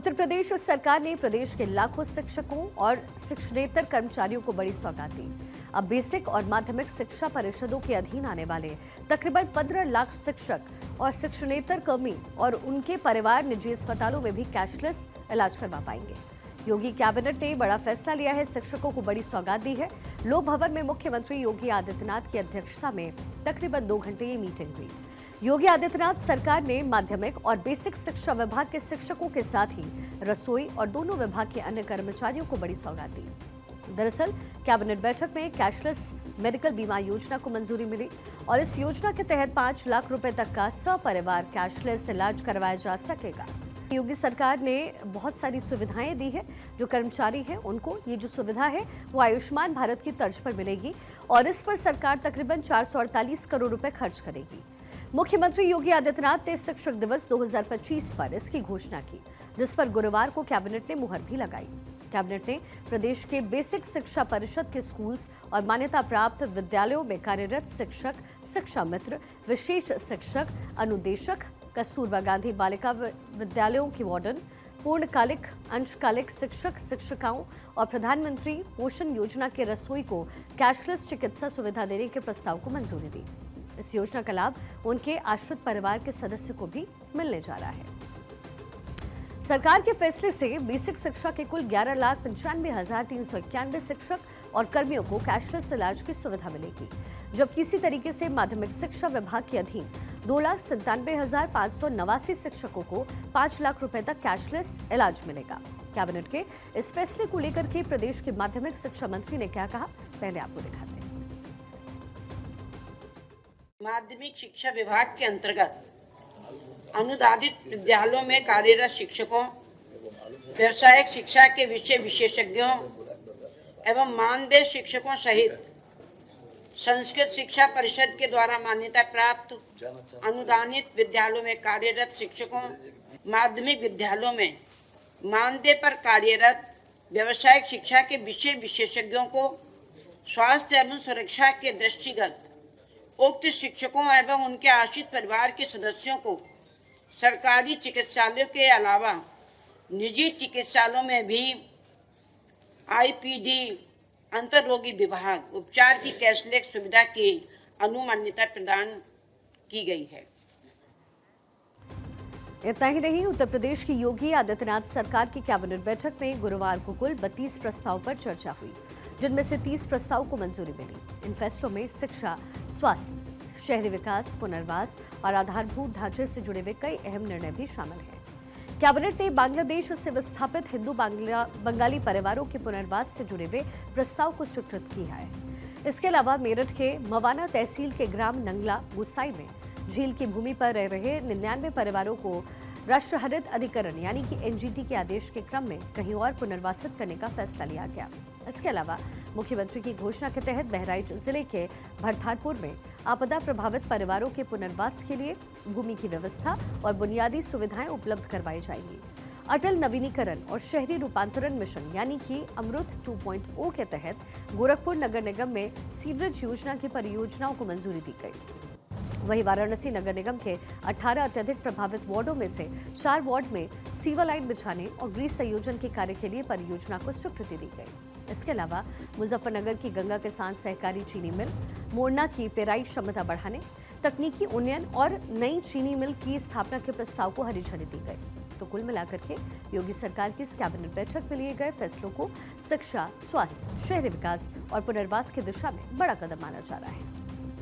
उत्तर प्रदेश सरकार ने प्रदेश के लाखों शिक्षकों और शिक्षणेतर कर्मचारियों को बड़ी सौगात दी। अब बेसिक और माध्यमिक शिक्षा परिषदों के अधीन आने वाले तकरीबन 15 लाख शिक्षक और शिक्षणेतर कर्मी और उनके परिवार निजी अस्पतालों में भी कैशलेस इलाज करवा पाएंगे। योगी कैबिनेट ने बड़ा फैसला लिया है, शिक्षकों को बड़ी सौगात दी है। लोक भवन में मुख्यमंत्री योगी आदित्यनाथ की अध्यक्षता में तकरीबन 2 घंटे की मीटिंग हुई। योगी आदित्यनाथ सरकार ने माध्यमिक और बेसिक शिक्षा विभाग के शिक्षकों के साथ ही रसोई और दोनों विभाग के अन्य कर्मचारियों को बड़ी सौगात दी। दरअसल कैबिनेट बैठक में कैशलेस मेडिकल बीमा योजना को मंजूरी मिली और इस योजना के तहत 5 लाख रुपए तक का सपरिवार कैशलेस इलाज करवाया जा सकेगा। योगी सरकार ने बहुत सारी सुविधाएं दी है। जो कर्मचारी हैं उनको ये जो सुविधा है वो आयुष्मान भारत की तर्ज पर मिलेगी और इस पर सरकार तकरीबन 448 करोड़ रुपए खर्च करेगी। मुख्यमंत्री योगी आदित्यनाथ ने शिक्षक दिवस 2025 पर इसकी घोषणा की, जिस पर गुरुवार को कैबिनेट ने मुहर भी लगाई। कैबिनेट ने प्रदेश के बेसिक शिक्षा परिषद के स्कूल्स और मान्यता प्राप्त विद्यालयों में कार्यरत शिक्षक, शिक्षा मित्र, विशेष शिक्षक, अनुदेशक, कस्तूरबा गांधी बालिका विद्यालयों की वार्डन, पूर्णकालिक, अंशकालिक शिक्षक, शिक्षिकाओं और प्रधानमंत्री पोषण योजना के रसोई को कैशलेस चिकित्सा सुविधा देने के प्रस्ताव को मंजूरी दी। इस योजना का लाभ उनके आश्रित परिवार के सदस्य को भी मिलने जा रहा है। सरकार के फैसले से बेसिक शिक्षा के कुल 11,95,391 शिक्षक और कर्मियों को कैशलेस इलाज की सुविधा मिलेगी, जबकि इसी तरीके से माध्यमिक शिक्षा विभाग के अधीन 2,97,589 शिक्षकों को 5 लाख रुपए तक कैशलेस इलाज मिलेगा। कैबिनेट के इस फैसले को लेकर के प्रदेश के माध्यमिक शिक्षा मंत्री ने क्या कहा, पहले आपको दिखाते हैं। माध्यमिक शिक्षा विभाग के अंतर्गत अनुदानित विद्यालयों में कार्यरत शिक्षकों, व्यावसायिक शिक्षा के विषय विशेषज्ञों एवं मानदेय शिक्षकों सहित संस्कृत शिक्षा परिषद के द्वारा मान्यता प्राप्त अनुदानित विद्यालयों में कार्यरत शिक्षकों, माध्यमिक विद्यालयों में मानदेय पर कार्यरत व्यावसायिक शिक्षा के विषय विशेषज्ञों को स्वास्थ्य एवं सुरक्षा के दृष्टिगत उक्त शिक्षकों एवं उनके आश्रित परिवार के सदस्यों को सरकारी चिकित्सालयों के अलावा निजी चिकित्सालयों में भी आईपीडी अंतर्रोगी विभाग उपचार की कैशलेस सुविधा की अनुमान्यता प्रदान की गई है। इतना ही नहीं, उत्तर प्रदेश की योगी आदित्यनाथ सरकार की कैबिनेट बैठक में गुरुवार को कुल 32 प्रस्ताव पर चर्चा हुई, जिनमें से 30 प्रस्ताव को मंजूरी मिली। इन फैसलों में शिक्षा, स्वास्थ्य, शहरी विकास, पुनर्वास और आधारभूत ढांचे से जुड़े हुए कई अहम निर्णय भी शामिल हैं। कैबिनेट ने बांग्लादेश से विस्थापित हिंदू बंगाली परिवारों के पुनर्वास से जुड़े हुए प्रस्ताव को स्वीकृत किया है। इसके अलावा मेरठ के मवाना तहसील के ग्राम नंगला गुसाई में झील की भूमि पर रह रहे 99 परिवारों को राष्ट्रीय हरित अधिकरण यानी कि एनजीटी के आदेश के क्रम में कहीं और पुनर्वासित करने का फैसला लिया गया। इसके अलावा मुख्यमंत्री की घोषणा के तहत बहराइच जिले के भरथारपुर में आपदा प्रभावित परिवारों के पुनर्वास के लिए भूमि की व्यवस्था और बुनियादी सुविधाएं उपलब्ध करवाई जाएंगी। अटल नवीनीकरण और शहरी रूपांतरण मिशन यानी कि अमृत 2.0 के तहत गोरखपुर नगर निगम में सीवरेज योजना की परियोजनाओं को मंजूरी दी गई। वहीं वाराणसी नगर निगम के 18 अत्यधिक प्रभावित वार्डों में से 4 वार्ड में सीवर लाइन बिछाने और ग्रीस संयोजन के कार्य के लिए परियोजना को स्वीकृति दी गई। इसके अलावा मुजफ्फरनगर की गंगा किसान सहकारी चीनी मिल, मोरना की पेराई क्षमता बढ़ाने, तकनीकी उन्नयन और नई चीनी मिल की स्थापना के प्रस्ताव को हरी झंडी दी गई। तो कुल मिलाकर के योगी सरकार की इस कैबिनेट बैठक में लिए गए फैसलों को शिक्षा, स्वास्थ्य, शहरी विकास और पुनर्वास की दिशा में बड़ा कदम माना जा रहा है।